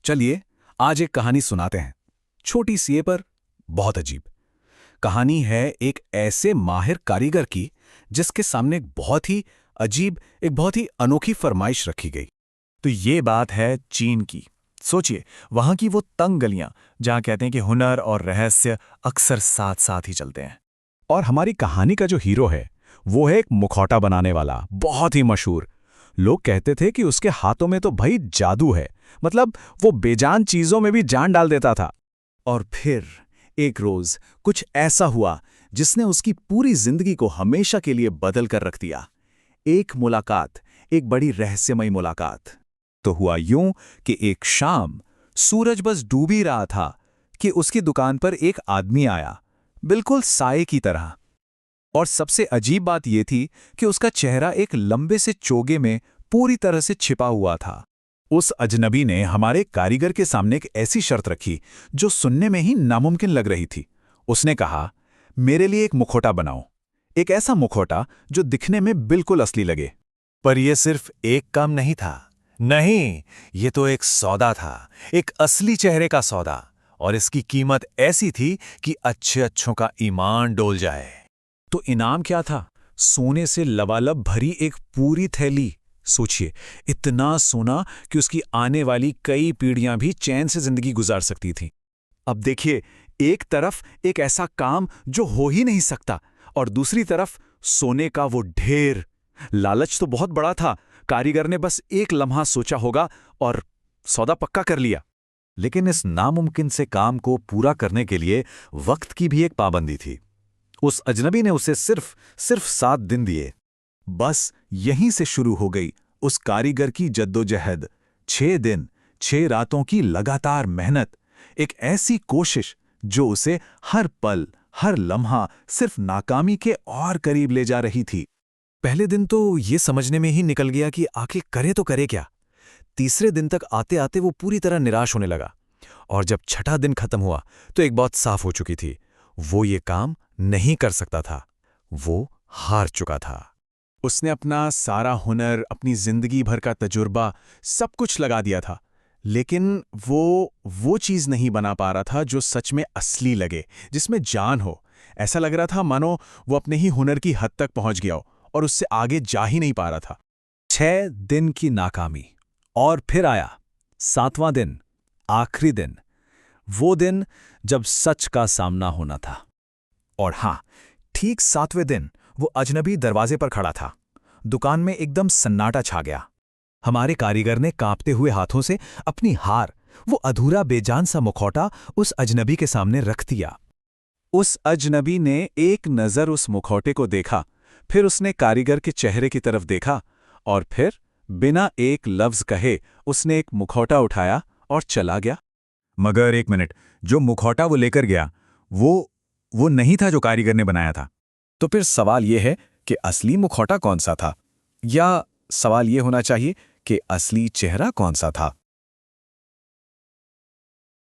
चलिए आज एक कहानी सुनाते हैं, छोटी सी है पर बहुत अजीब। कहानी है एक ऐसे माहिर कारीगर की जिसके सामने एक बहुत ही अनोखी फरमाइश रखी गई। तो ये बात है चीन की। सोचिए, वहां की वो तंग गलियां जहां कहते हैं कि हुनर और रहस्य अक्सर साथ साथ ही चलते हैं। और हमारी कहानी का जो हीरो है वो है एक मुखौटा बनाने वाला, बहुत ही मशहूर। लोग कहते थे कि उसके हाथों में तो भाई जादू है, मतलब वो बेजान चीजों में भी जान डाल देता था। और फिर एक रोज कुछ ऐसा हुआ जिसने उसकी पूरी जिंदगी को हमेशा के लिए बदल कर रख दिया। एक मुलाकात, एक बड़ी रहस्यमयी मुलाकात। तो हुआ यूं कि एक शाम सूरज बस डूब ही रहा था कि उसकी दुकान पर एक आदमी आया, बिल्कुल साए की तरह। और सबसे अजीब बात यह थी कि उसका चेहरा एक लंबे से चोगे में पूरी तरह से छिपा हुआ था। उस अजनबी ने हमारे कारीगर के सामने एक ऐसी शर्त रखी जो सुनने में ही नामुमकिन लग रही थी। उसने कहा, मेरे लिए एक मुखौटा बनाओ, एक ऐसा मुखौटा जो दिखने में बिल्कुल असली लगे। पर यह सिर्फ एक काम नहीं था। नहीं, ये तो एक सौदा था, एक असली चेहरे का सौदा। और इसकी कीमत ऐसी थी कि अच्छे अच्छों का ईमान डोल जाए। तो इनाम क्या था? सोने से लबालब भरी एक पूरी थैली। सोचिए, इतना सोना कि उसकी आने वाली कई पीढ़ियां भी चैन से जिंदगी गुजार सकती थीं। अब देखिए, एक तरफ एक ऐसा काम जो हो ही नहीं सकता, और दूसरी तरफ सोने का वो ढेर। लालच तो बहुत बड़ा था। कारीगर ने बस एक लम्हा सोचा होगा और सौदा पक्का कर लिया। लेकिन इस नामुमकिन से काम को पूरा करने के लिए वक्त की भी एक पाबंदी थी। उस अजनबी ने उसे सिर्फ 7 दिन दिए। बस यहीं से शुरू हो गई उस कारीगर की जद्दोजहद। 6 दिन, 6 रातों की लगातार मेहनत, एक ऐसी कोशिश जो उसे हर पल, हर लम्हा सिर्फ नाकामी के और करीब ले जा रही थी। पहले दिन तो ये समझने में ही निकल गया कि आखिर करे तो करे क्या। तीसरे दिन तक आते आते वो पूरी तरह निराश होने लगा, और जब छठा दिन खत्म हुआ तो एक बात साफ हो चुकी थी, वो ये काम नहीं कर सकता था। वो हार चुका था। उसने अपना सारा हुनर, अपनी जिंदगी भर का तजुर्बा, सब कुछ लगा दिया था, लेकिन वो चीज नहीं बना पा रहा था जो सच में असली लगे, जिसमें जान हो। ऐसा लग रहा था मानो वो अपने ही हुनर की हद तक पहुंच गया हो और उससे आगे जा ही नहीं पा रहा था। 6 दिन की नाकामी, और फिर आया 7वां दिन, आखिरी दिन। वो दिन जब सच का सामना होना था। और हाँ, ठीक 7वें दिन वो अजनबी दरवाजे पर खड़ा था। दुकान में एकदम सन्नाटा छा गया। हमारे कारीगर ने कांपते हुए हाथों से अपनी हार, वो अधूरा बेजान सा मुखौटा उस अजनबी के सामने रख दिया। उस अजनबी ने एक नज़र उस मुखौटे को देखा, फिर उसने कारीगर के चेहरे की तरफ देखा, और फिर बिना एक लफ्ज कहे उसने एक मुखौटा उठाया और चला गया। मगर एक मिनट, जो मुखौटा वो लेकर गया वो नहीं था जो कारीगर ने बनाया था। तो फिर सवाल यह है कि असली मुखौटा कौन सा था? या सवाल यह होना चाहिए कि असली चेहरा कौन सा था?